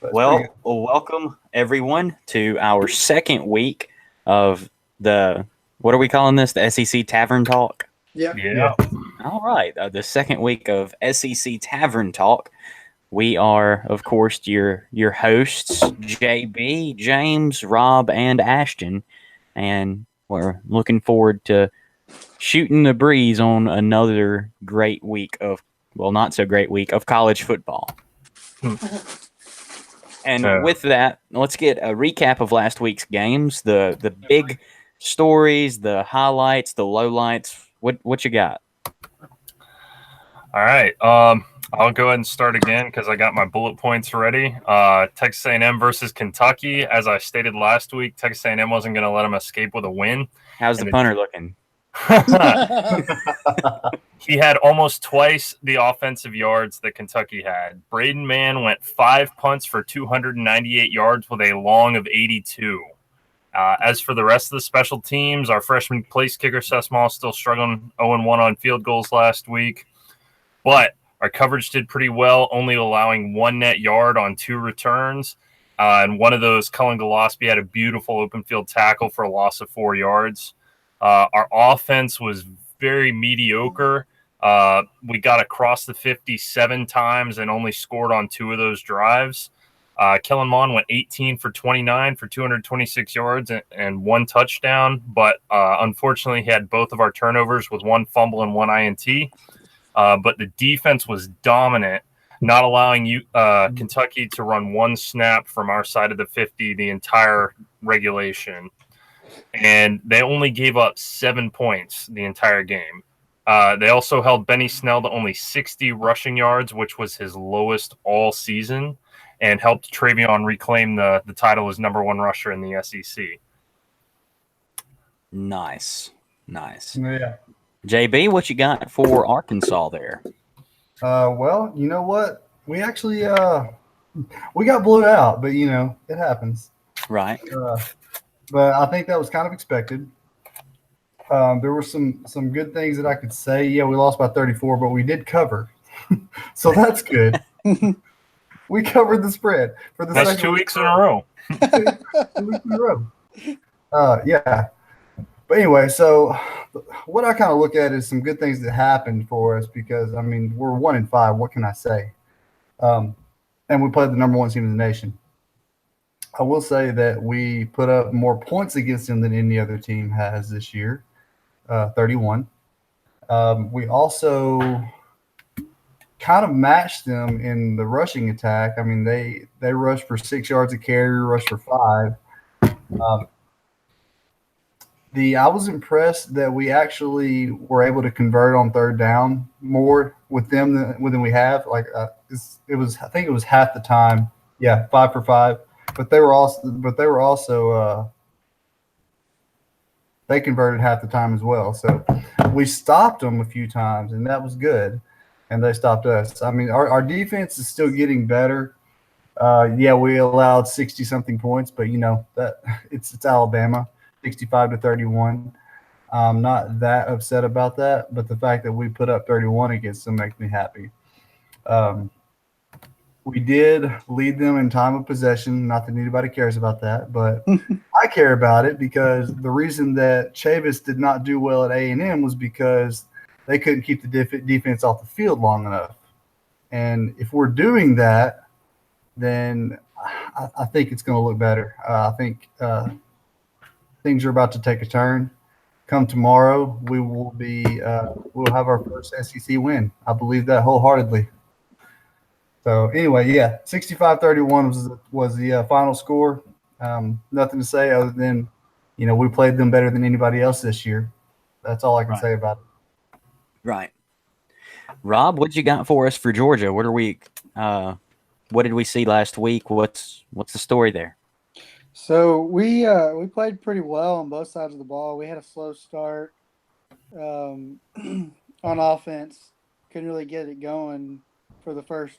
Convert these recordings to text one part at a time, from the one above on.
But it's pretty good. Well, welcome everyone to our second week of the what are we calling this? The SEC Tavern Talk. Yeah. Yeah. All right, the second week of SEC Tavern Talk. We are, of course, your hosts, JB, James, Rob, and Ashton, and we're looking forward to shooting the breeze on another great week of not so great week of college football. And with that, let's get a recap of last week's games, the big stories, the highlights, the lowlights. What you got? All right. I'll go ahead and start again because I got my bullet points ready. Texas A&M versus Kentucky. As I stated last week, Texas A&M wasn't going to let them escape with a win. How's the punter looking? He had almost twice the offensive yards that Kentucky had. Braden Mann went 5 punts for 298 yards with a long of 82. As for the rest of the special teams, our freshman place kicker Seth Small still struggling 0-1 on field goals last week. But our coverage did pretty well, only allowing one net yard on 2 returns. And one of those, Cullen Gillespie had a beautiful open field tackle for a loss of 4 yards. Our offense was very mediocre. We got across the 57 times and only scored on 2 of those drives. Kellen Mond went 18 for 29 for 226 yards and 1 touchdown. But unfortunately, he had both of our turnovers with 1 fumble and 1 INT. But the defense was dominant, not allowing Kentucky to run 1 snap from our side of the 50 the entire regulation. And they only gave up 7 points the entire game. They also held Benny Snell to only 60 rushing yards, which was his lowest all season, and helped Travion reclaim the title as number 1 rusher in the SEC. Nice. Yeah. JB, what you got for Arkansas there? Well, you know what? We actually we got blew out, but it happens. Right. But I think that was kind of expected. There were some good things that I could say. Yeah, we lost by 34, but we did cover, so that's good. We covered the spread for the That's second 2 weeks in a row. 2 weeks in a row. Yeah. But anyway, so what I kind of look at is some good things that happened for us because, I mean, we're 1-5. What can I say? And we played the number 1 team in the nation. I will say that we put up more points against them than any other team has this year, 31. We also kind of matched them in the rushing attack. I mean, they rushed for 6 yards a carry, rushed for 5. I was impressed that we actually were able to convert on 3rd down more with them than we have. Like I think it was half the time. Yeah, 5 for 5. But they were also they converted half the time as well. So we stopped them a few times, and that was good. And they stopped us. I mean, our defense is still getting better. Yeah, we allowed 60-something points, but that it's Alabama. 65-31. I'm not that upset about that, but the fact that we put up 31 against them makes me happy. We did lead them in time of possession. Not that anybody cares about that, but I care about it because the reason that Chavis did not do well at A&M was because they couldn't keep the defense off the field long enough. And if we're doing that, then I think it's going to look better. I think things are about to take a turn. Come tomorrow, we will we'll have our first SEC win. I believe that wholeheartedly. So anyway, yeah, 65-31 was the final score. Nothing to say other than, we played them better than anybody else this year. That's all I can say about it. Right. Rob, what you got for us for Georgia? What did we see last week? What's the story there? So we played pretty well on both sides of the ball. We had a slow start on offense. Couldn't really get it going for the first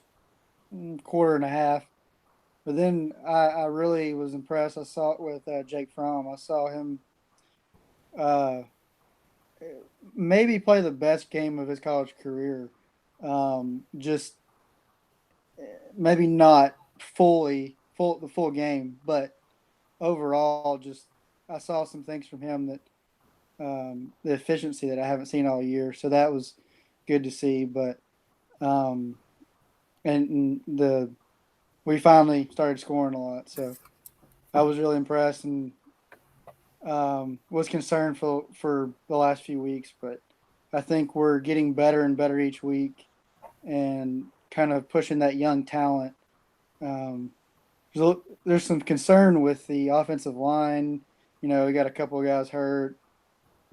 quarter and a half. But then I really was impressed. I saw it with Jake Fromm. I saw him maybe play the best game of his college career. Just maybe not the full game, but overall, just I saw some things from him that the efficiency that I haven't seen all year, so that was good to see. But and we finally started scoring a lot, so I was really impressed and was concerned for the last few weeks, but I think we're getting better and better each week, and kind of pushing that young talent. There's some concern with the offensive line. We got a couple of guys hurt,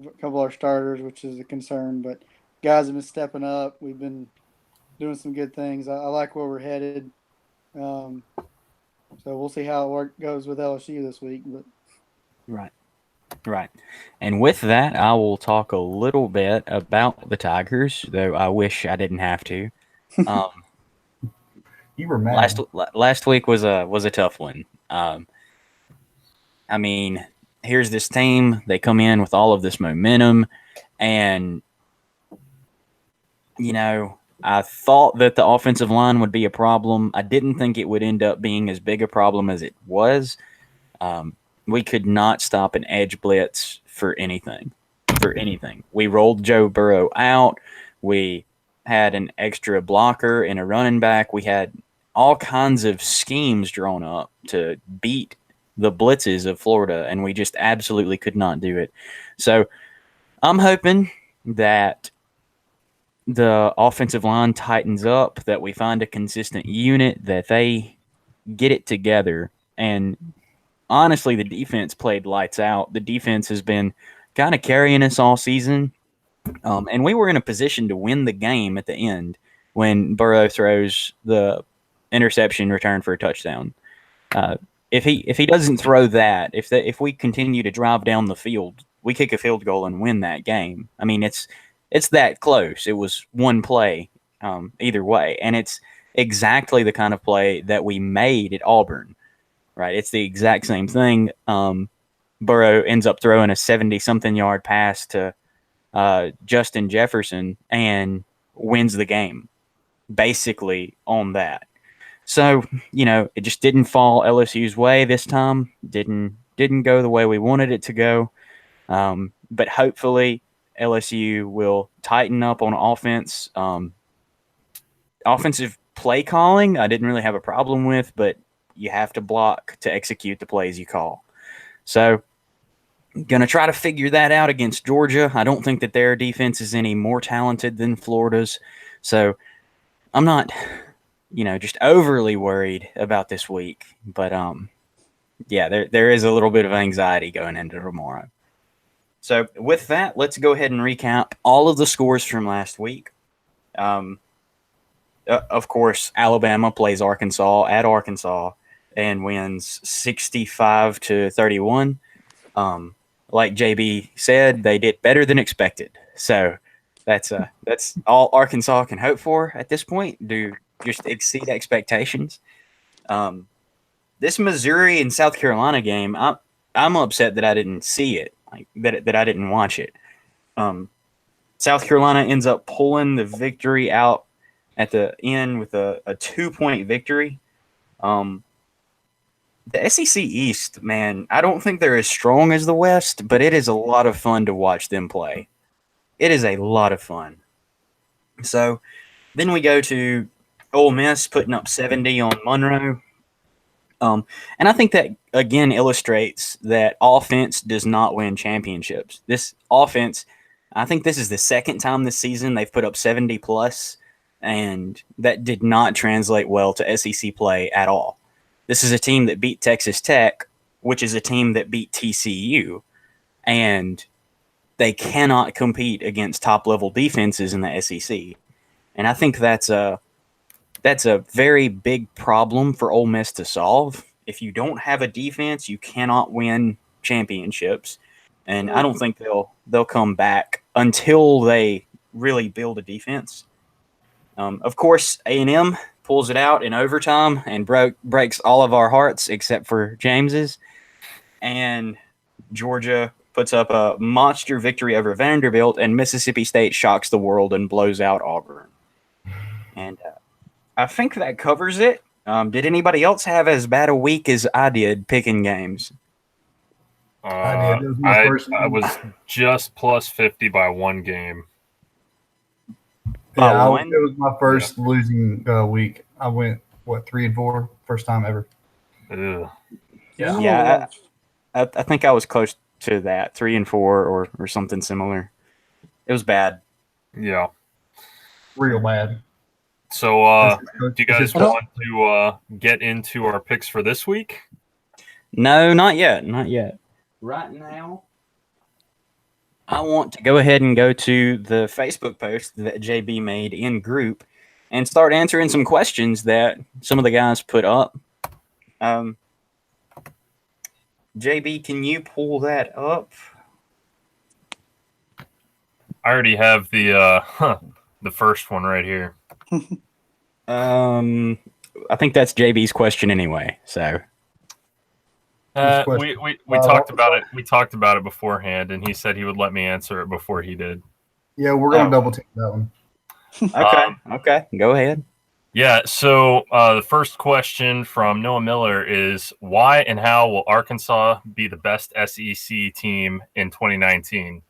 a couple of our starters, which is a concern, but guys have been stepping up. We've been doing some good things. I like where we're headed. So we'll see how it goes with LSU this week. But Right. And with that, I will talk a little bit about the Tigers, though I wish I didn't have to. You were mad. Last week was a tough one. I mean, here's this team. They come in with all of this momentum, and I thought that the offensive line would be a problem. I didn't think it would end up being as big a problem as it was. We could not stop an edge blitz for anything. We rolled Joe Burrow out. We had an extra blocker and a running back. We had all kinds of schemes drawn up to beat the blitzes of Florida, and we just absolutely could not do it. So I'm hoping that the offensive line tightens up, that we find a consistent unit, that they get it together. And honestly, the defense played lights out. The defense has been kind of carrying us all season. And we were in a position to win the game at the end when Burrow throws the interception return for a touchdown. If he doesn't throw that, if we continue to drive down the field, we kick a field goal and win that game. I mean, it's that close. It was one play either way, and it's exactly the kind of play that we made at Auburn. Right, it's the exact same thing. Burrow ends up throwing a 70-something yard pass to Justin Jefferson and wins the game, basically on that. So it just didn't fall LSU's way this time. Didn't go the way we wanted it to go. But hopefully LSU will tighten up on offense. Offensive play calling, I didn't really have a problem with, but you have to block to execute the plays you call. So I'm going to try to figure that out against Georgia. I don't think that their defense is any more talented than Florida's. So I'm not, just overly worried about this week. But, there is a little bit of anxiety going into tomorrow. So with that, let's go ahead and recap all of the scores from last week. Of course, Alabama plays Arkansas at Arkansas and wins 65-31. Like JB said, they did better than expected. So that's all Arkansas can hope for at this point. Do just exceed expectations. This Missouri and South Carolina game, I'm upset that I didn't see it, that I didn't watch it. South Carolina ends up pulling the victory out at the end with a 2-point victory. The SEC East, man, I don't think they're as strong as the West, but it is a lot of fun to watch them play. It is a lot of fun. So then we go to Ole Miss putting up 70 on Monroe. And I think that, again, illustrates that offense does not win championships. This offense, I think this is the second time this season they've put up 70+, and that did not translate well to SEC play at all. This is a team that beat Texas Tech, which is a team that beat TCU, and they cannot compete against top-level defenses in the SEC. And I think that's a very big problem for Ole Miss to solve. If you don't have a defense, you cannot win championships. And I don't think they'll come back until they really build a defense. Of course, A&M pulls it out in overtime and breaks all of our hearts except for James's. And Georgia puts up a monster victory over Vanderbilt, and Mississippi State shocks the world and blows out Auburn. And I think that covers it. Did anybody else have as bad a week as I did picking games? I did. That was my first I week. was just plus 50 by one game. By Yeah, one? it was my first losing week. I went 3-4, first time ever. Ugh. Yeah, I think I was close to that, 3-4 or something similar. It was bad. Yeah. Real bad. So, do you guys I don't- want to get into our picks for this week? No, not yet. Not yet. Right now, I want to go ahead and go to the Facebook post that JB made in group and start answering some questions that some of the guys put up. JB, can you pull that up? I already have the first one right here. I think that's JB's question anyway. So We talked about it. We talked about it beforehand, and he said he would let me answer it before he did. Yeah, we're going to double take that one. okay, go ahead. Yeah. So the first question from Noah Miller is, why and how will Arkansas be the best SEC team in 2019?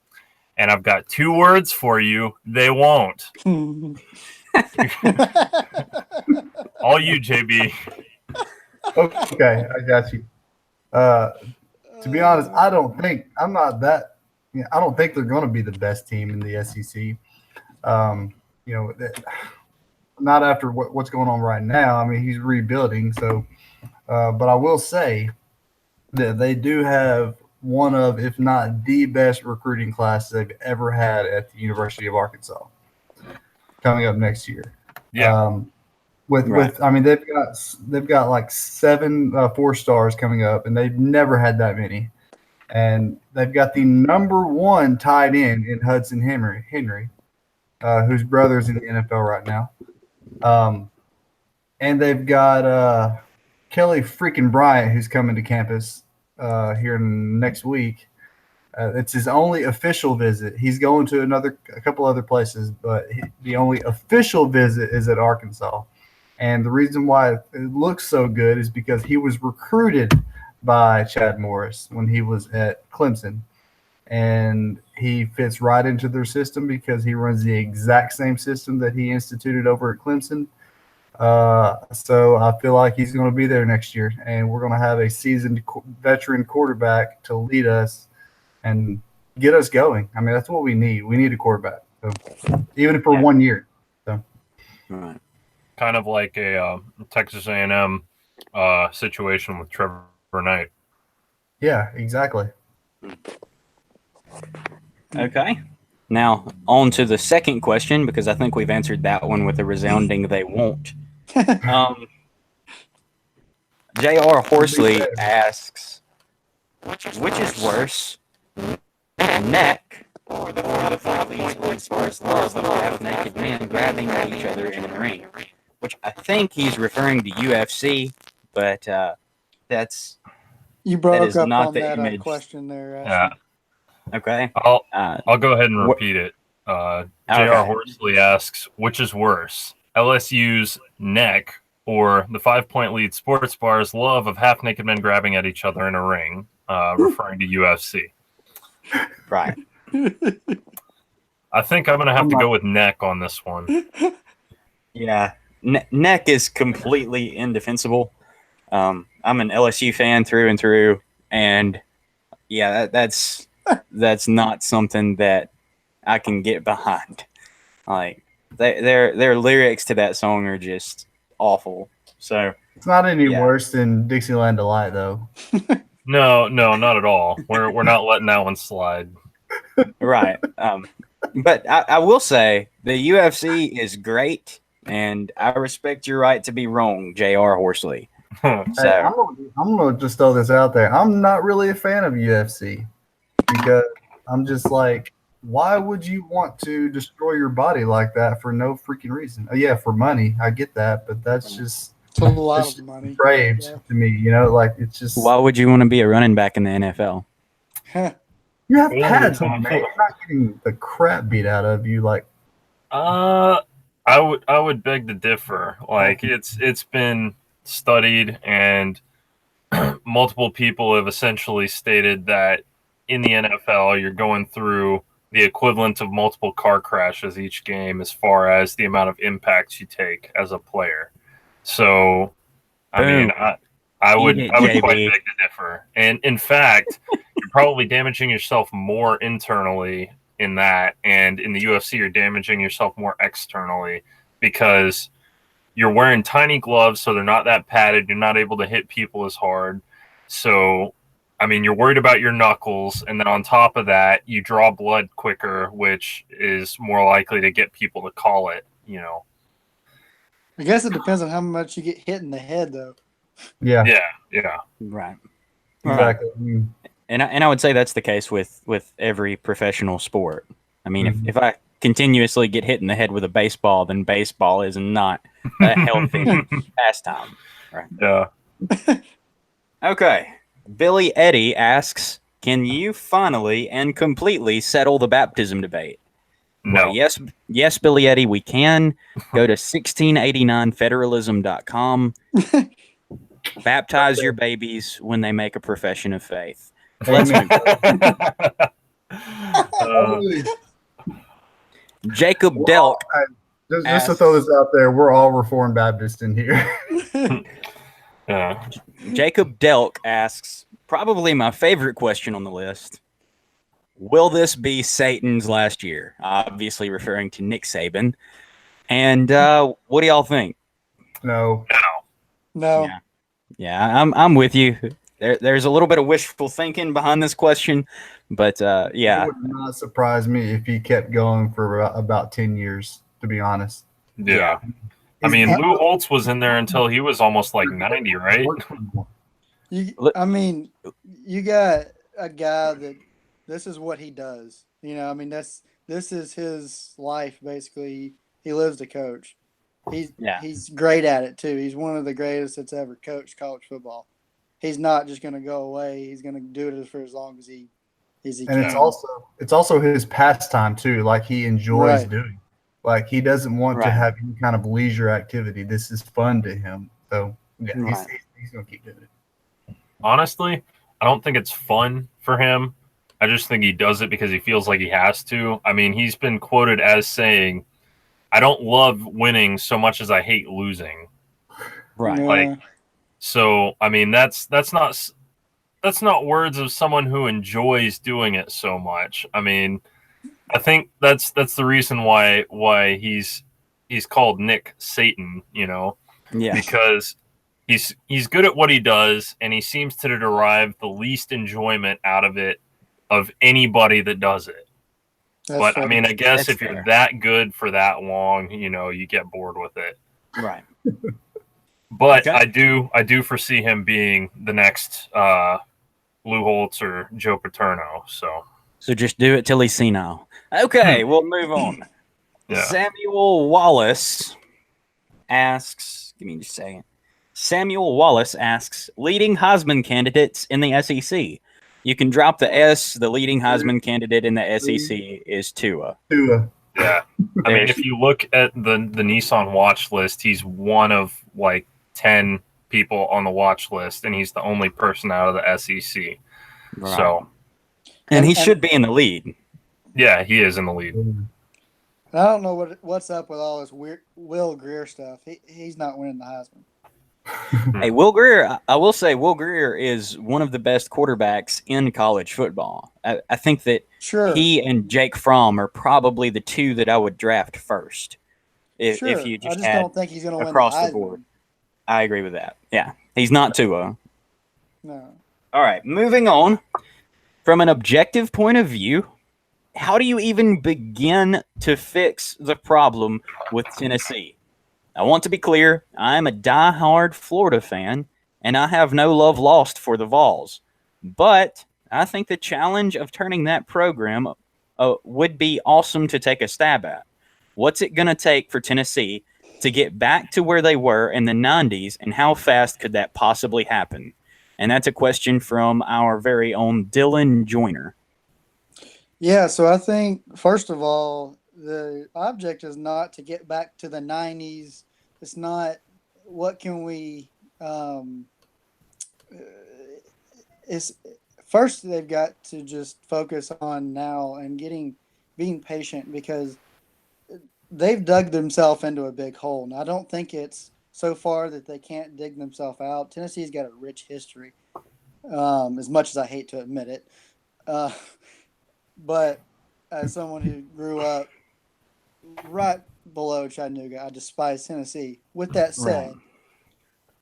And I've got 2 words for you. They won't. All you, JB. Okay, I got you. To be honest, I don't think they're going to be the best team in the SEC. Not after what's going on right now. I mean, he's rebuilding. So, but I will say that they do have one of, if not the best recruiting class they've ever had at the University of Arkansas coming up next year. Yeah. I mean, they've got like 7 4-stars coming up, and they've never had that many. And they've got the number 1 tight end in Hudson Henry, whose brother's in the NFL right now. And they've got Kelly freaking Bryant, who's coming to campus here next week. It's his only official visit. He's going to a couple other places, but the only official visit is at Arkansas. And the reason why it looks so good is because he was recruited by Chad Morris when he was at Clemson. And he fits right into their system because he runs the exact same system that he instituted over at Clemson. So I feel like he's going to be there next year, and we're going to have a seasoned veteran quarterback to lead us and get us going. I mean, that's what we need. We need a quarterback, so, even for 1 year. So. All right. Kind of like a Texas A&M situation with Trevor Knight. Yeah, exactly. Okay. Now, on to the second question, because I think we've answered that one with a resounding they won't. J.R. Horsley asks, which is worse, neck or the 5-point sports laws that have naked men grabbing at each other in the ring? Which I think he's referring to UFC, but that's You broke up not on the that image. question there. Yeah. Okay. I'll go ahead and repeat it. J.R. Okay. Horsley asks, which is worse, LSU's neck or the 5-point lead sports bar's love of half-naked men grabbing at each other in a ring, referring to UFC? Right. I think I'm going to have to go with neck on this one. Yeah. Neck is completely indefensible. I'm an LSU fan through and through, and yeah, that's not something that I can get behind. Like their lyrics to that song are just awful. So it's not any worse than Dixieland Delight, though. No, not at all. We're not letting that one slide. Right. But I will say the UFC is great, and I respect your right to be wrong, J.R. Horsley. So hey, I'm gonna just throw this out there. I'm not really a fan of UFC because I'm just like, why would you want to destroy your body like that for no freaking reason? Oh, yeah, for money. I get that, but that's just a lot of money. Depraved to me, like it's just. Why would you want to be a running back in the NFL? You have pads on, man. You're not getting the crap beat out of you, like. I would beg to differ. Like it's been studied, and multiple people have essentially stated that in the NFL, you're going through the equivalent of multiple car crashes each game as far as the amount of impacts you take as a player. So, I mean, I would quite beg to differ. And in fact, you're probably damaging yourself more internally in that, and in the UFC, you're damaging yourself more externally because you're wearing tiny gloves, so they're not that padded. You're not able to hit people as hard. So, I mean, you're worried about your knuckles, and then on top of that, you draw blood quicker, which is more likely to get people to call it, you know. I guess it depends on how much you get hit in the head, though. Yeah. Right. Exactly. Right. And I would say that's the case with every professional sport. I mean, if I continuously get hit in the head with a baseball, then baseball is not a healthy pastime. Right. Yeah. Okay. Billy Eddie asks, can you finally and completely settle the baptism debate? No. Well, yes, Billy Eddie, we can. Go to 1689federalism.com. Baptize your babies when they make a profession of faith. Let's move on. Jacob Delk. Just to throw this out there, we're all Reformed Baptists in here. Jacob Delk asks, probably my favorite question on the list. Will this be Satan's last year? Obviously referring to Nick Saban. And what do y'all think? No. Yeah, I'm with you. There's a little bit of wishful thinking behind this question, but yeah. It would not surprise me if he kept going for about 10 years, to be honest. Yeah. I mean, Lou Holtz was in there until he was almost like 90, right? I mean, you got a guy that this is what he does. You know, I mean, this is his life, basically. He lives to coach. He's great at it, too. He's one of the greatest that's ever coached college football. He's not just going to go away. He's going to do it for as long as he can. And it's also his pastime, too. Like, he enjoys doing. Like, he doesn't want to have any kind of leisure activity. This is fun to him. So, yeah, he's going to keep doing it. Honestly, I don't think it's fun for him. I just think he does it because he feels like he has to. I mean, he's been quoted as saying, I don't love winning so much as I hate losing. Right. Like, so, I mean, that's not words of someone who enjoys doing it so much. I mean, I think that's the reason why he's called Nick Satan, you know, because he's good at what he does, and he seems to derive the least enjoyment out of it of anybody that does it. But I mean, I guess if you're that good for that long, you know, you get bored with it. Right. But I do foresee him being the next Lou Holtz or Joe Paterno. So just do it till he's senile. Okay, we'll move on. Yeah. Samuel Wallace asks, give me just a second. Samuel Wallace asks, leading Heisman candidates in the SEC. You can drop the S. The leading Heisman candidate in the SEC is Tua. Tua. Yeah. I mean, if you look at the Nissan watch list, he's one of like 10 people on the watch list, and he's the only person out of the SEC. Right. So, and he should be in the lead. Yeah, he is in the lead. I don't know what's up with all this weird Will Greer stuff. He's not winning the Heisman. Hey, Will Greer, I will say Will Greer is one of the best quarterbacks in college football. I think that he and Jake Fromm are probably the two that I would draft first. If you just don't think he's going to win across the board. I agree with that. Yeah, he's not Tua. No. All right, moving on. From an objective point of view, how do you even begin to fix the problem with Tennessee? I want to be clear, I'm a diehard Florida fan, and I have no love lost for the Vols. But I think the challenge of turning that program would be awesome to take a stab at. What's it going to take for Tennessee to get back to where they were in the 90s, and how fast could that possibly happen? And that's a question from our very own Dylan Joyner. Yeah, so I think, first of all, the object is not to get back to the 90s. It's not what can we is first they've got to just focus on now and being patient, because they've dug themselves into a big hole. And I don't think it's so far that they can't dig themselves out. Tennessee's got a rich history, as much as I hate to admit it. But as someone who grew up right below Chattanooga, I despise Tennessee. With that said,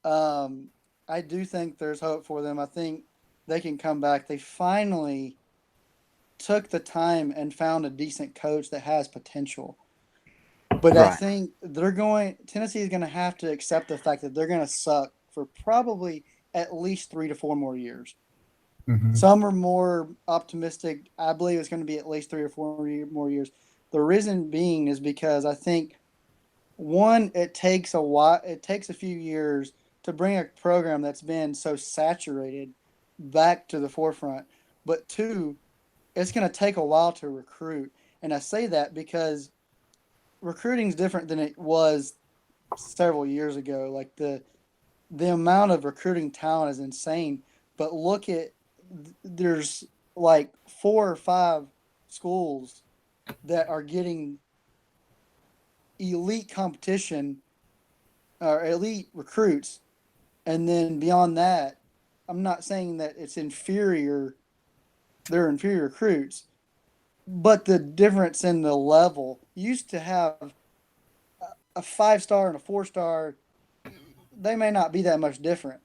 I do think there's hope for them. I think they can come back. They finally took the time and found a decent coach that has potential. But I think Tennessee is going to have to accept the fact that they're going to suck for probably at least 3 to 4 more years. Mhm. Some are more optimistic. I believe it's going to be at least 3 or 4 more years. The reason being is because I think, one, it takes a while. It takes a few years to bring a program that's been so saturated back to the forefront. But two, it's going to take a while to recruit. And I say that because recruiting is different than it was several years ago. Like the amount of recruiting talent is insane. But look at, there's like 4 or 5 schools that are getting elite competition or elite recruits, and then beyond that, I'm not saying that it's inferior. They're inferior recruits, but the difference in the level, you used to have a 5-star and a 4-star. They may not be that much different,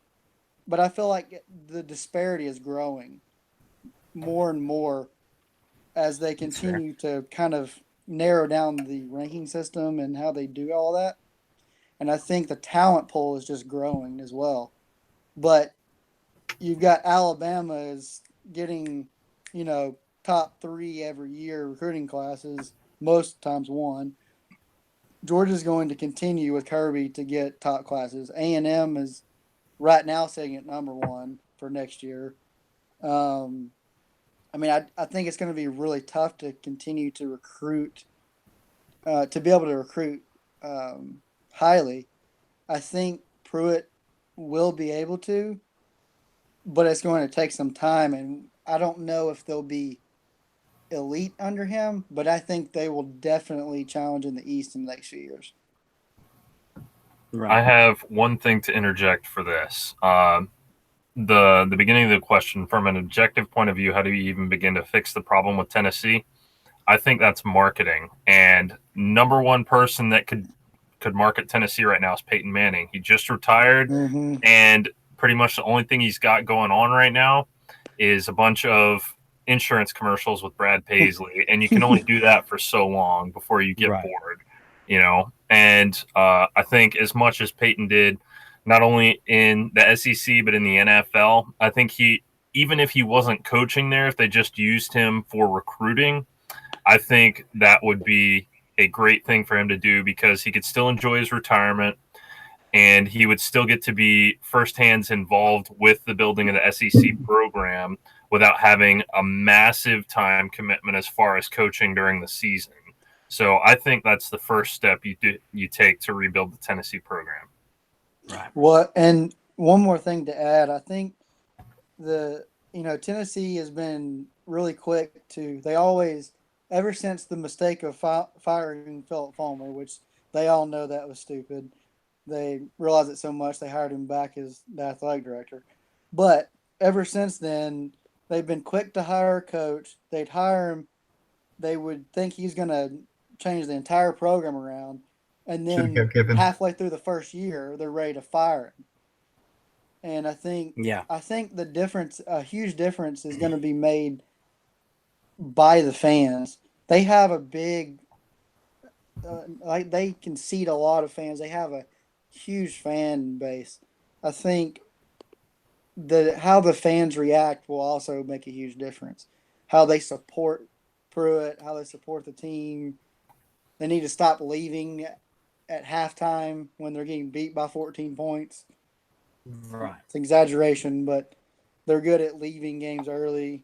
but I feel like the disparity is growing more and more as they continue to kind of narrow down the ranking system and how they do all that. And I think the talent pool is just growing as well. But you've got Alabama is getting, top 3 every year recruiting classes, most times 1. Georgia's going to continue with Kirby to get top classes. A&M is right now sitting at number 1 for next year. I think it's going to be really tough to continue to recruit, to be able to recruit highly. I think Pruitt will be able to, but it's going to take some time, and I don't know if they'll be elite under him, but I think they will definitely challenge in the East in the next few years. I have one thing to interject for this. The beginning of the question, from an objective point of view, how do you even begin to fix the problem with Tennessee? I think that's marketing. And number one person that could market Tennessee right now is Peyton Manning. He just retired, and pretty much the only thing he's got going on right now is a bunch of insurance commercials with Brad Paisley, and you can only do that for so long before you get bored, And I think as much as Peyton did, not only in the SEC but in the NFL, I think even if he wasn't coaching there, if they just used him for recruiting, I think that would be a great thing for him to do, because he could still enjoy his retirement and he would still get to be firsthand involved with the building of the SEC program without having a massive time commitment as far as coaching during the season. So I think that's the first step you take to rebuild the Tennessee program. Right. Well, and one more thing to add, I think Tennessee has been really quick they always, ever since the mistake of firing Philip Fulmer, which they all know that was stupid. They realized it so much they hired him back as the athletic director. But ever since then, they've been quick to hire a coach. They'd hire him. They would think he's going to change the entire program around. And then halfway through the first year, they're ready to fire him. And I think the difference, a huge difference, is going to be made by the fans. They have a big, they can seat a lot of fans. They have a huge fan base. I think how the fans react will also make a huge difference. How they support Pruitt, how they support the team. They need to stop leaving at halftime when they're getting beat by 14 points. Right. It's exaggeration, but they're good at leaving games early,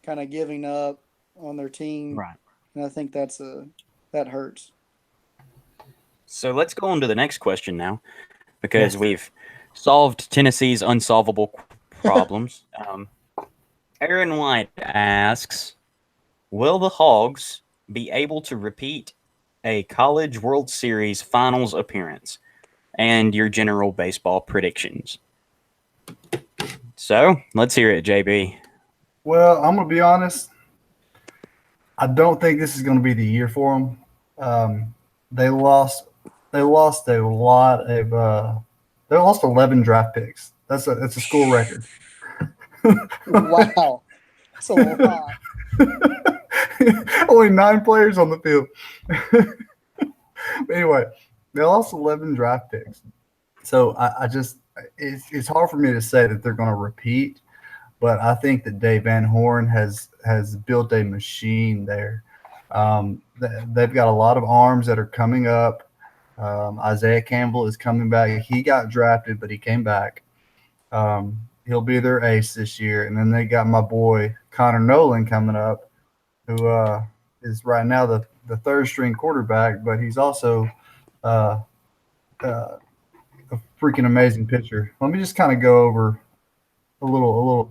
kind of giving up on their team. Right. And I think that hurts. So let's go on to the next question now, because we've solved Tennessee's unsolvable problems. Aaron White asks, will the Hogs be able to repeat a College World Series Finals appearance? And your general baseball predictions. So, let's hear it, JB. Well, I'm going to be honest. I don't think this is going to be the year for them. They lost a lot of they lost 11 draft picks. That's a school record. Wow. That's a lot. Only 9 players on the field. Anyway, they lost 11 draft picks. So I just it's hard for me to say that they're going to repeat, but I think that Dave Van Horn has built a machine there. They've got a lot of arms that are coming up. Isaiah Campbell is coming back. He got drafted, but he came back. He'll be their ace this year. And then they got my boy Connor Nolan coming up, who is right now the third string quarterback, but he's also a freaking amazing pitcher. Let me just kind of go over a little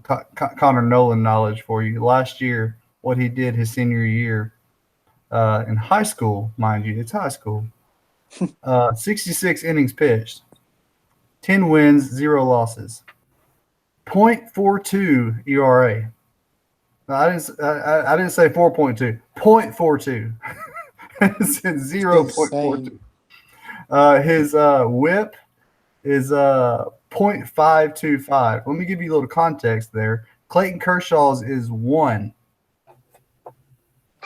Connor Nolan knowledge for you. Last year, what he did his senior year in high school, mind you, it's high school. 66 innings pitched, 10 wins, 0 losses, 0.42 ERA. No, I didn't say 4.2, 0.42. It's 0.42. His whip is 0.525. Let me give you a little context there. Clayton Kershaw's is 1.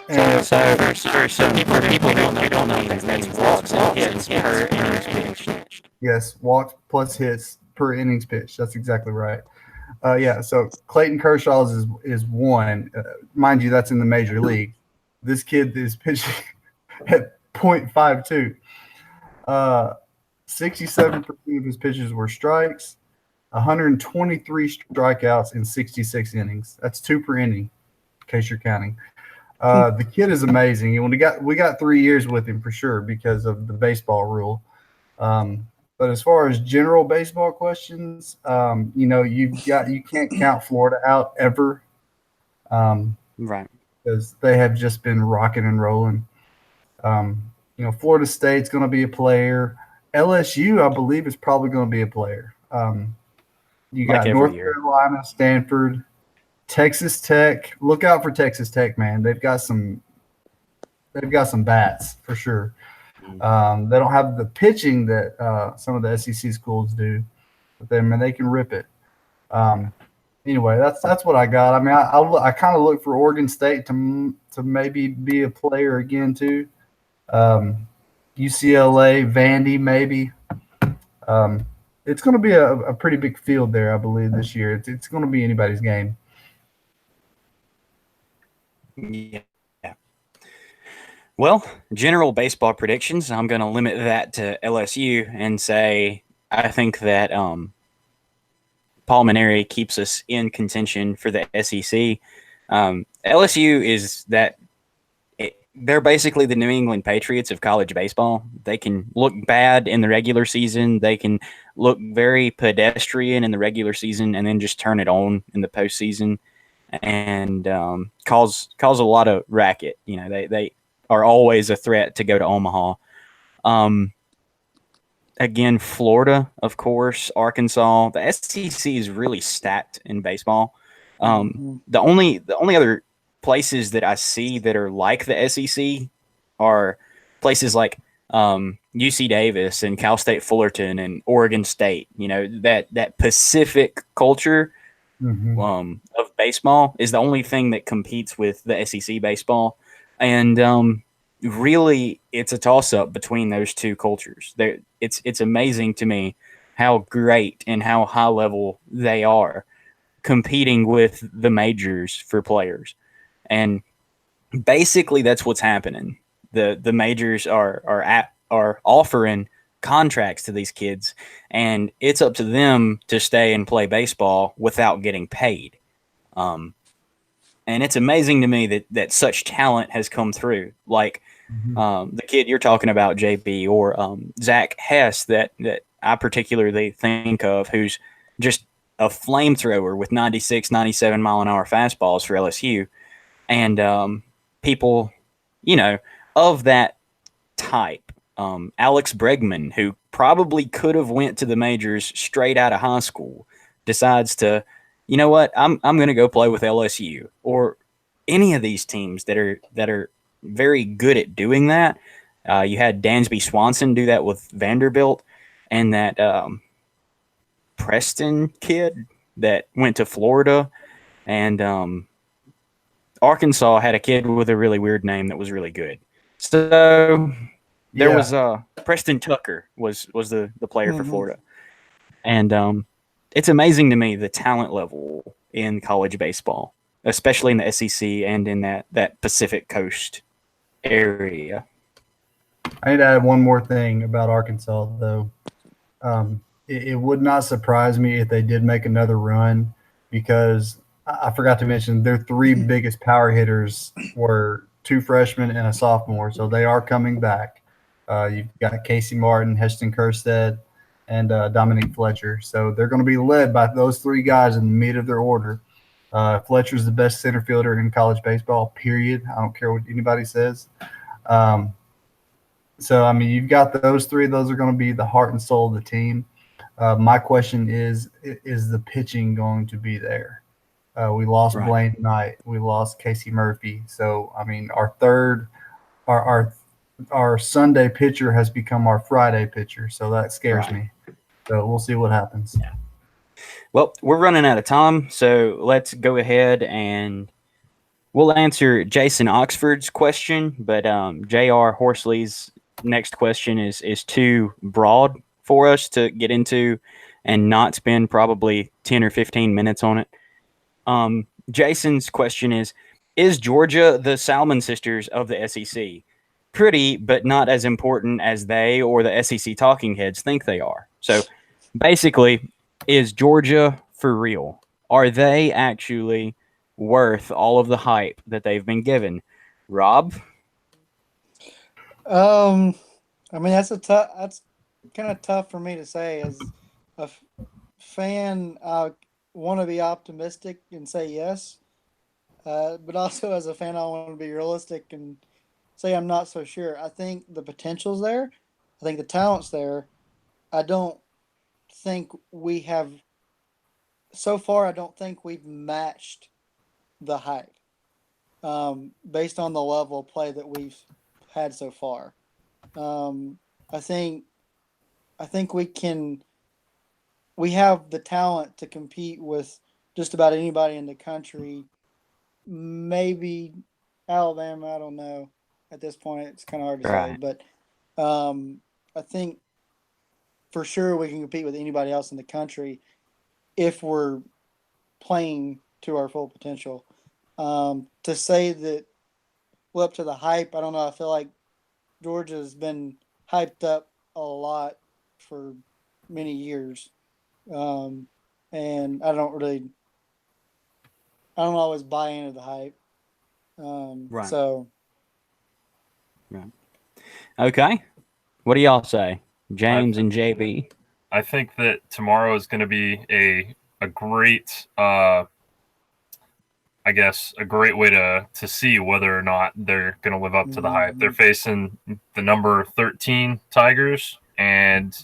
And So for people who don't know, that's walks and hits per innings pitched. yes, walks plus hits per innings pitched. That's exactly right. Yeah, so Clayton Kershaw's is 1. Mind you, that's in the major league. This kid is pitching at 0.52. 67% of his pitches were strikes, 123 strikeouts in 66 innings. That's 2 per inning, in case you're counting. The kid is amazing. And we got 3 years with him for sure because of the baseball rule. But as far as general baseball questions, you can't count Florida out ever. Right. Because they have just been rocking and rolling. Florida State's going to be a player. LSU, I believe, is probably going to be a player. You got like North year. Carolina, Stanford, Texas Tech. Look out for Texas Tech, man. They've got some bats for sure. They don't have the pitching that some of the SEC schools do, but they can rip it. Anyway, that's what I got. I mean, I kind of look for Oregon State to maybe be a player again too. UCLA, Vandy, maybe. It's going to be a pretty big field there, I believe, this year. It's going to be anybody's game. Yeah. Well, general baseball predictions, I'm going to limit that to LSU and say I think that Paul Maneri keeps us in contention for the SEC. LSU is that they're basically the New England Patriots of college baseball. They can look bad in the regular season. They can look very pedestrian in the regular season and then just turn it on in the postseason and cause a lot of racket. They are always a threat to go to Omaha. Again, Florida, of course, Arkansas. The SEC is really stacked in baseball. The only other places that I see that are like the SEC are places like UC Davis and Cal State Fullerton and Oregon State. That Pacific culture of baseball is the only thing that competes with the SEC baseball. And really, it's a toss-up between those two cultures. It's amazing to me how great and how high level they are competing with the majors for players. And basically, that's what's happening. The majors are offering contracts to these kids, and it's up to them to stay and play baseball without getting paid. And it's amazing to me that such talent has come through, like the kid you're talking about, JB, or Zach Hess. That I particularly think of, who's just a flamethrower with 96, 97 mile an hour fastballs for LSU. And people, of that type, Alex Bregman, who probably could have went to the majors straight out of high school, decides to, you know what, I'm going to go play with LSU, or any of these teams that are very good at doing that. You had Dansby Swanson do that with Vanderbilt, and that Preston kid that went to Florida, and Arkansas had a kid with a really weird name that was really good. So there was Preston Tucker was the player for Florida, and it's amazing to me the talent level in college baseball, especially in the SEC and in that Pacific Coast area. I need to add one more thing about Arkansas, though. It would not surprise me if they did make another run, because I forgot to mention their three biggest power hitters were two freshmen and a sophomore, so they are coming back. You've got Casey Martin, Heston Kjerstad, and Dominic Fletcher. So they're going to be led by those three guys in the meat of their order. Fletcher's the best center fielder in college baseball, period. I don't care what anybody says. So, I mean, you've got those three. Those are going to be the heart and soul of the team. My question is the pitching going to be there? We lost Blaine Knight. We lost Casey Murphy. So, I mean, our Sunday pitcher has become our Friday pitcher. So that scares me. So we'll see what happens. Yeah. Well, we're running out of time, so let's go ahead and we'll answer Jason Oxford's question, but J.R. Horsley's next question is too broad for us to get into and not spend probably 10 or 15 minutes on it. Jason's question is Georgia the Salmon Sisters of the SEC? Pretty, but not as important as they or the SEC talking heads think they are. So basically, is Georgia for real? Are they actually worth all of the hype that they've been given? Rob? I mean, that's kind of tough for me to say. As a fan, I want to be optimistic and say yes, but also as a fan, I want to be realistic and say I'm not so sure. I think the potential's there. I think the talent's there. I don't think we have so far. I don't think we've matched the hype based on the level of play that we've had so far. I think we have the talent to compete with just about anybody in the country. Maybe Alabama, I don't know. At this point, it's kind of hard to say, but I think for sure we can compete with anybody else in the country if we're playing to our full potential. To say that we're up to the hype, I don't know. I feel like Georgia's been hyped up a lot for many years. And I don't always buy into the hype. So. Right. Okay. What do y'all say? James and JB? I think that tomorrow is going to be a great, I guess, a great way to see whether or not they're going to live up to the hype. They're facing the number 13 Tigers, and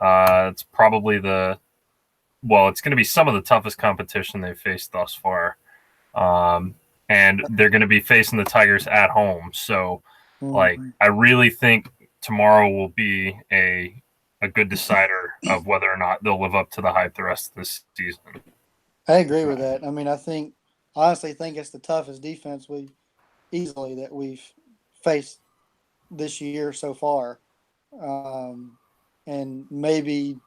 it's probably it's going to be some of the toughest competition they've faced thus far. And they're going to be facing the Tigers at home. So, I really think tomorrow will be a good decider of whether or not they'll live up to the hype the rest of this season. I agree with that. I mean, I honestly think it's the toughest defense we've faced this year so far. And maybe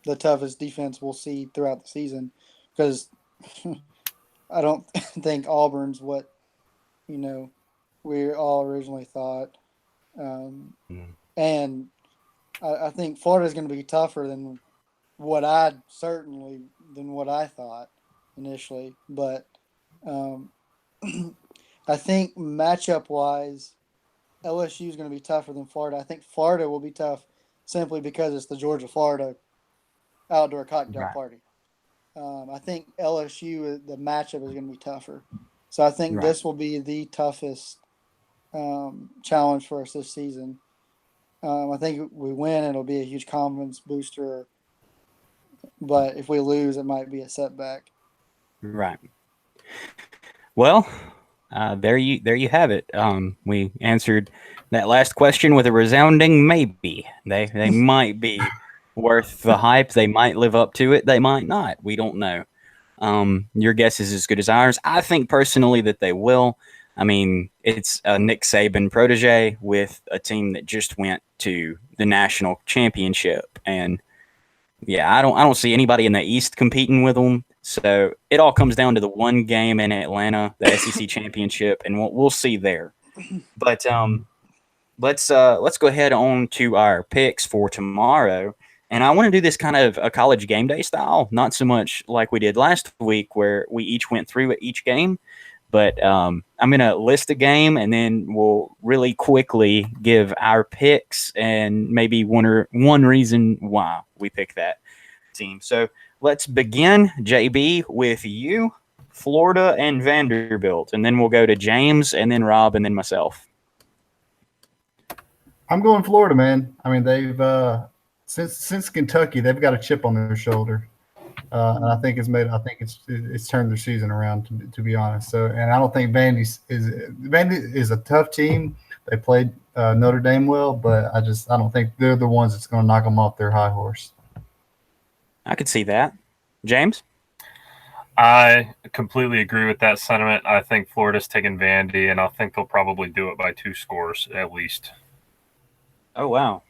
the toughest defense we'll see throughout the season, because I don't think Auburn's what, we all originally thought. And I think Florida's going to be tougher than what I thought initially. But I think matchup wise, LSU is going to be tougher than Florida. I think Florida will be tough simply because it's the Georgia-Florida outdoor cocktail Right. party. I think LSU, the matchup is going to be tougher. So I think Right. this will be the toughest challenge for us this season. I think we win, it'll be a huge confidence booster. But if we lose, it might be a setback. Right. Well, there you have it. We answered that last question with a resounding maybe. They might be worth the hype. They might live up to it. They might not. We don't know. Your guess is as good as ours. I think personally that they will. I mean, it's a Nick Saban protege with a team that just went to the national championship, and yeah, I don't see anybody in the East competing with them. So it all comes down to the one game in Atlanta, the SEC championship, and we'll see there. But let's go ahead on to our picks for tomorrow. And I want to do this kind of a college game day style, not so much like we did last week where we each went through each game. But I'm going to list a game, and then we'll really quickly give our picks and maybe one reason why we picked that team. So let's begin, JB, with you, Florida and Vanderbilt, and then we'll go to James, and then Rob, and then myself. I'm going Florida, man. I mean, they've since Kentucky, they've got a chip on their shoulder. And I think it's turned their season around, to be honest. So, and I don't think Vandy is a tough team. They played Notre Dame well, but I don't think they're the ones that's going to knock them off their high horse. I could see that. James? I completely agree with that sentiment. I think Florida's taking Vandy, and I think they'll probably do it by 2 scores at least. Oh, wow.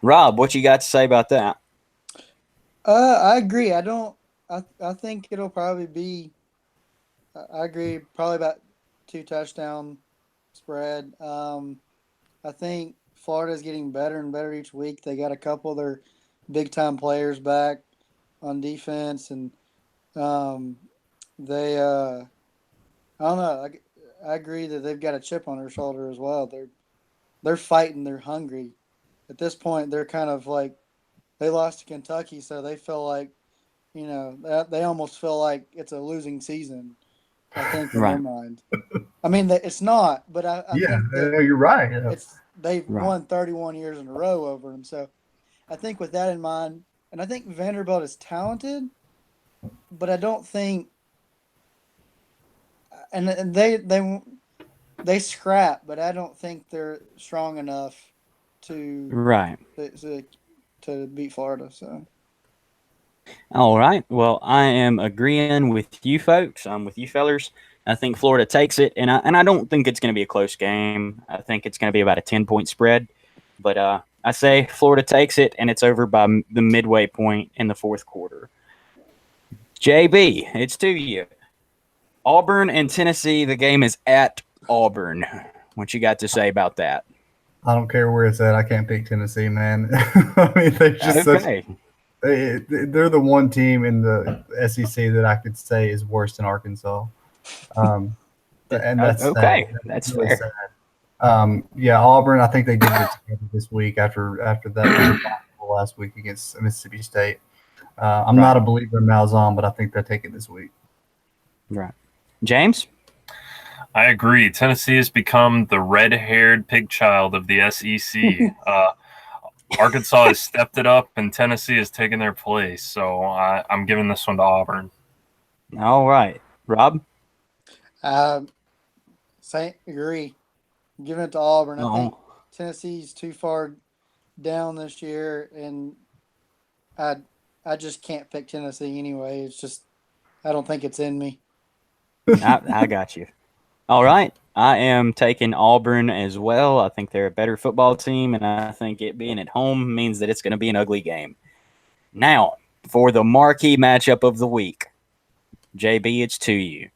Rob, what you got to say about that? I agree. I think it'll probably be. I agree. Probably about 2 touchdown spread. I think Florida's getting better and better each week. They got a couple of their big time players back on defense, and they. I don't know. I agree that they've got a chip on their shoulder as well. They're fighting. They're hungry. At this point, they're kind of like. They lost to Kentucky, so they feel like, they almost feel like it's a losing season, I think, in their mind. I mean, it's not, but I think you're right. Yeah. They've won 31 years in a row over them. So I think with that in mind, and I think Vanderbilt is talented, but I don't think – and they scrap, but I don't think they're strong enough to beat Florida. So, all right. Well, I am agreeing with you folks. I'm with you fellers. I think Florida takes it, and I don't think it's going to be a close game. I think it's going to be about a 10-point spread. But I say Florida takes it, and it's over by the midway point in the fourth quarter. JB, it's to you. Auburn and Tennessee. The game is at Auburn. What you got to say about that? I don't care where it's at. I can't pick Tennessee, man. I mean, they're just they're the one team in the SEC that I could say is worse than Arkansas. And that's okay. Sad. That's really fair. Sad. Auburn. I think they did it together this week after that last week against Mississippi State. I'm not a believer in Malzahn, but I think they'll take it this week. Right, James. I agree. Tennessee has become the red-haired pig child of the SEC. Arkansas has stepped it up, and Tennessee has taken their place. So I'm giving this one to Auburn. All right. Rob? Agree. I'm giving it to Auburn. Oh. I think Tennessee's too far down this year, and I just can't pick Tennessee anyway. It's just I don't think it's in me. I got you. All right. I am taking Auburn as well. I think they're a better football team, and I think it being at home means that it's going to be an ugly game. Now, for the marquee matchup of the week, JB, it's to you.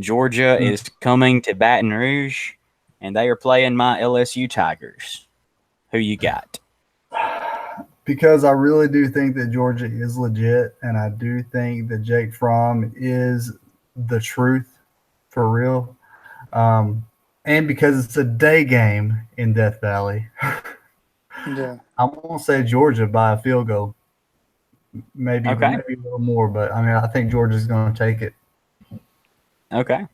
Georgia is coming to Baton Rouge, and they are playing my LSU Tigers. Who you got? Because I really do think that Georgia is legit, and I do think that Jake Fromm is the truth for real. And because it's a day game in Death Valley, Yeah. I'm gonna say Georgia by a field goal, maybe Okay. maybe a little more, but I mean I think Georgia's gonna take it. Okay.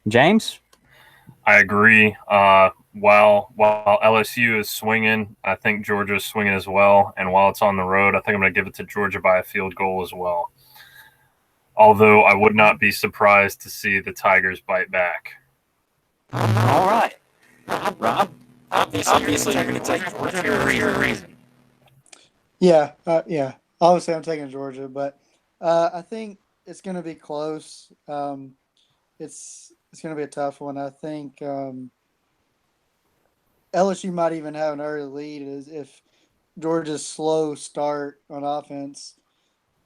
James? I agree. While LSU is swinging, I think Georgia is swinging as well. And while it's on the road, I think I'm going to give it to Georgia by a field goal as well. Although I would not be surprised to see the Tigers bite back. All right. Rob? Obviously you're going to take Georgia for a reason. Yeah. Yeah. Obviously, I'm taking Georgia, but I think it's going to be close. It's going to be a tough one. I think LSU might even have an early lead if Georgia's slow start on offense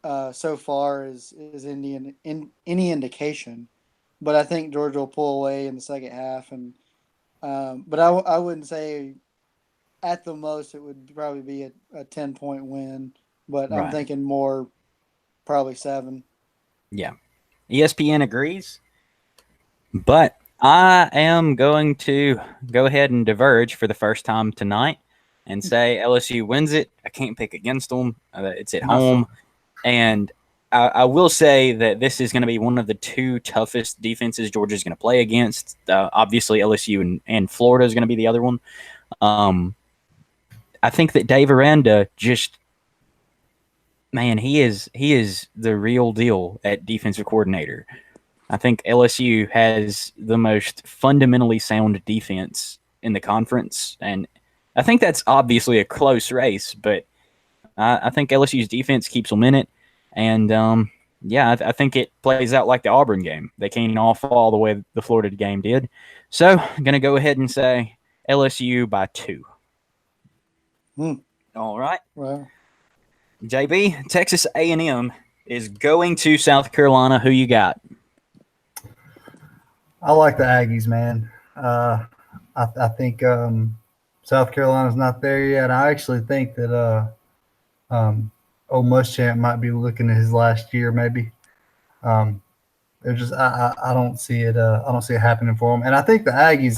so far is any indication. But I think Georgia will pull away in the second half, and but I wouldn't say at the most it would probably be a 10-point win, but I'm Right. thinking more probably 7. Yeah. ESPN agrees. But I am going to go ahead and diverge for the first time tonight and say LSU wins it. I can't pick against them. It's at home. And I will say that this is going to be one of the 2 toughest defenses Georgia's going to play against. Obviously, LSU and Florida is going to be the other one. I think that Dave Aranda just, man, he is the real deal at defensive coordinator. I think LSU has the most fundamentally sound defense in the conference, and I think that's obviously a close race, but I think LSU's defense keeps them in it, and I think it plays out like the Auburn game. They came off all the way the Florida game did. So I'm going to go ahead and say LSU by 2. All right. Well, JB, Texas A&M is going to South Carolina. Who you got? I like the Aggies, man. I think South Carolina's not there yet. I actually think that Old Muschamp might be looking at his last year, maybe. They're just I don't see it. I don't see it happening for them. And I think the Aggies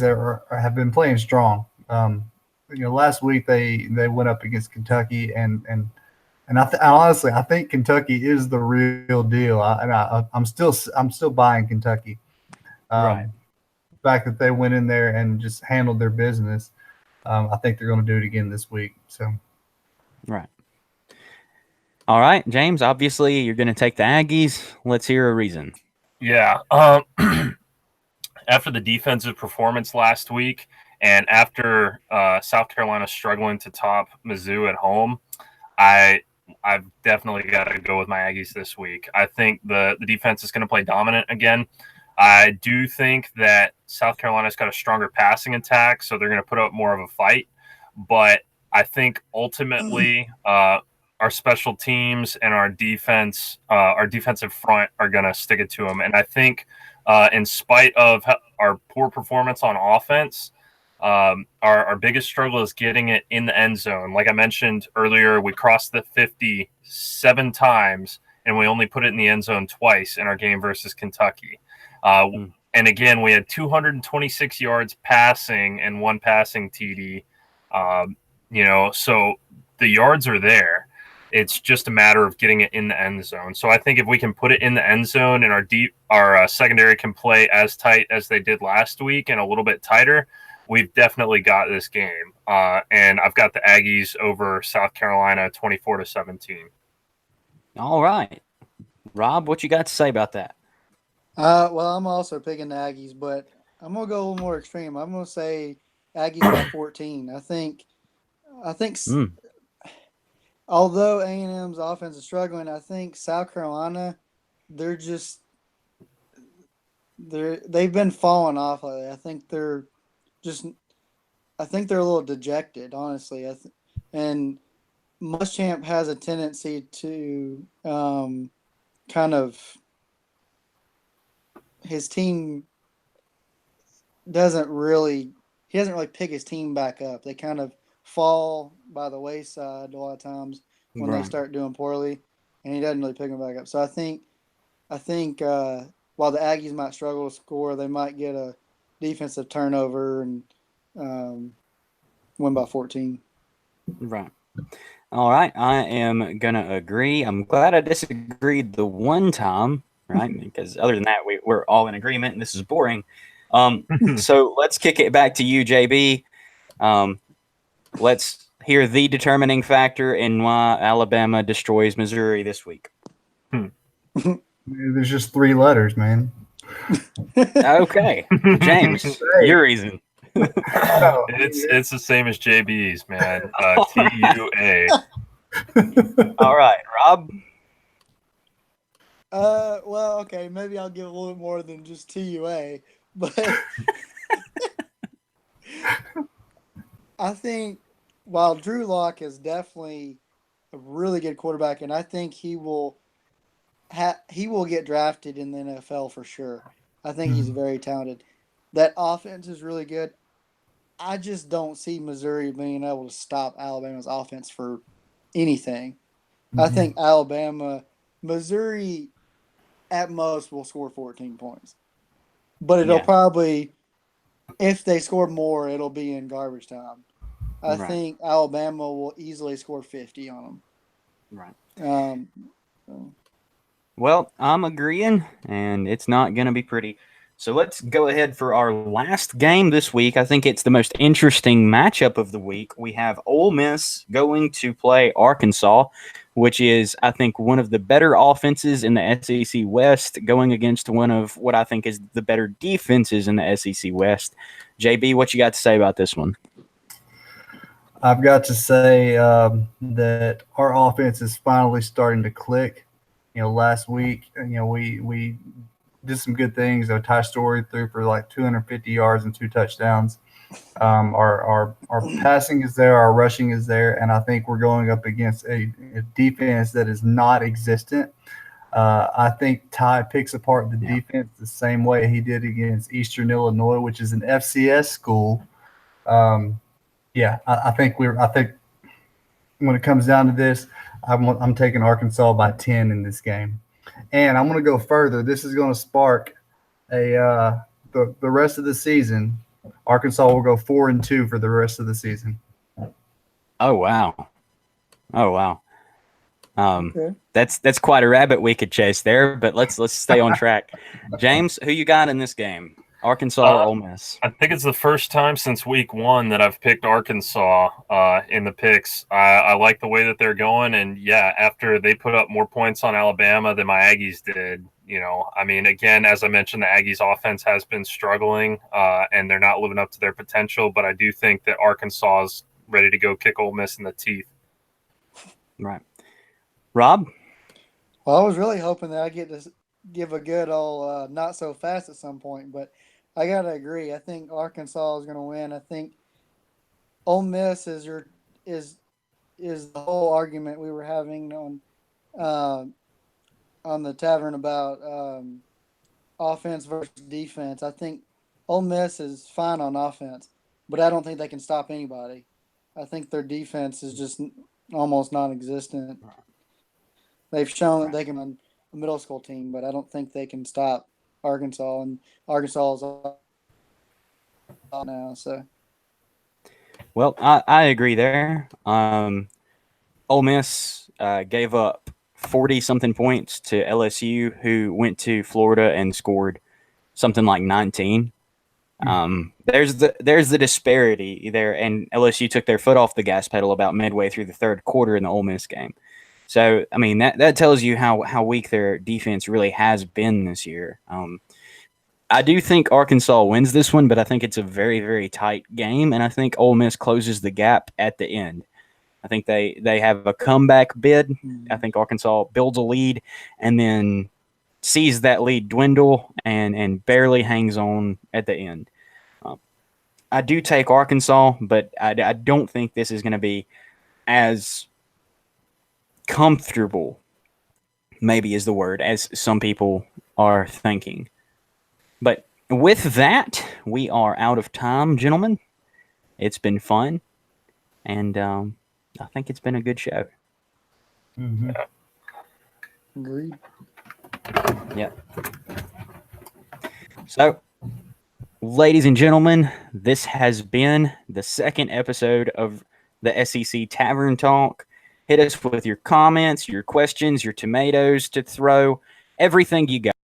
have been playing strong. Last week they went up against Kentucky, and honestly I think Kentucky is the real deal. I'm still buying Kentucky. Right. The fact that they went in there and just handled their business, I think they're going to do it again this week. So, right. All right, James, obviously you're going to take the Aggies. Let's hear a reason. Yeah. After the defensive performance last week and after South Carolina struggling to top Mizzou at home, I've definitely got to go with my Aggies this week. I think the defense is going to play dominant again. I do think that South Carolina's got a stronger passing attack, so they're going to put up more of a fight. But I think ultimately our special teams and our defense, our defensive front are going to stick it to them. And I think in spite of our poor performance on offense, our biggest struggle is getting it in the end zone. Like I mentioned earlier, we crossed the 50 7 times, and we only put it in the end zone twice in our game versus Kentucky. And again, we had 226 yards passing and 1 passing TD. So the yards are there. It's just a matter of getting it in the end zone. So I think if we can put it in the end zone and our secondary can play as tight as they did last week and a little bit tighter, we've definitely got this game. And I've got the Aggies over South Carolina 24-17. All right. Rob, what you got to say about that? Well, I'm also picking the Aggies, but I'm gonna go a little more extreme. I'm gonna say Aggies by 14. I think although A&M's offense is struggling, I think South Carolina, they've been falling off lately. I think they're a little dejected, honestly. And Muschamp has a tendency to his team doesn't really pick his team back up. They kind of fall by the wayside a lot of times when they start doing poorly, and he doesn't really pick them back up. So I think while the Aggies might struggle to score, they might get a defensive turnover and win by 14. Right. All right. I am going to agree. I'm glad I disagreed the one time, right? Because other than that, we're all in agreement and this is boring. So let's kick it back to you, JB. Let's hear the determining factor in why Alabama destroys Missouri this week. There's just 3 letters, man. Okay. James, your reason. It's the same as JB's, man. TUA. All right, Rob. Well, okay, maybe I'll give a little more than just TUA, but I think while Drew Lock is definitely a really good quarterback, and I think he will get drafted in the NFL for sure. I think he's very talented. That offense is really good. I just don't see Missouri being able to stop Alabama's offense for anything. I think Missouri at most will score 14 points. But it'll probably, if they score more, it'll be in garbage time. I think Alabama will easily score 50 on them. Right. Well, I'm agreeing, and it's not going to be pretty. So let's go ahead for our last game this week. I think it's the most interesting matchup of the week. We have Ole Miss going to play Arkansas, which is, I think, one of the better offenses in the SEC West, going against one of what I think is the better defenses in the SEC West. JB, what you got to say about this one? I've got to say that our offense is finally starting to click. Last week, we did some good things. Ty Story threw for like 250 yards and 2 touchdowns. Our passing is there, our rushing is there, and I think we're going up against a defense that is not existent. I think Ty picks apart the defense the same way he did against Eastern Illinois, which is an FCS school. I think when it comes down to this, I'm taking Arkansas by 10 in this game. And I'm going to go further. This is going to spark the rest of the season. Arkansas will go 4-2 for the rest of the season. Oh wow! Okay. That's quite a rabbit we could chase there. But let's stay on track. James, who you got in this game? Arkansas or Ole Miss? I think it's the first time since week 1 that I've picked Arkansas in the picks. I like the way that they're going, and after they put up more points on Alabama than my Aggies did, again, as I mentioned, the Aggies offense has been struggling, and they're not living up to their potential. But I do think that Arkansas is ready to go kick Ole Miss in the teeth. Right, Rob. Well, I was really hoping that I get to give a good old not so fast at some point, but I gotta agree. I think Arkansas is going to win. I think Ole Miss is the whole argument we were having on the tavern about offense versus defense. I think Ole Miss is fine on offense, but I don't think they can stop anybody. I think their defense is just almost non-existent. They've shown that they can run a middle school team, but I don't think they can stop Arkansas, and Arkansas is now. So, well, I agree there. Ole Miss gave up 40-something points to LSU, who went to Florida and scored something like 19. There's the disparity there, and LSU took their foot off the gas pedal about midway through the third quarter in the Ole Miss game. So, I mean, that tells you how weak their defense really has been this year. I do think Arkansas wins this one, but I think it's a very, very tight game, and I think Ole Miss closes the gap at the end. I think they have a comeback bid. I think Arkansas builds a lead and then sees that lead dwindle and barely hangs on at the end. I do take Arkansas, but I don't think this is going to be as comfortable, maybe is the word, as some people are thinking. But with that, we are out of time, gentlemen. It's been fun, and I think it's been a good show. Mm-hmm. agreed. Yeah. So, ladies and gentlemen, this has been the second episode of the SEC Tavern Talk. Hit us with your comments, your questions, your tomatoes to throw, everything you got.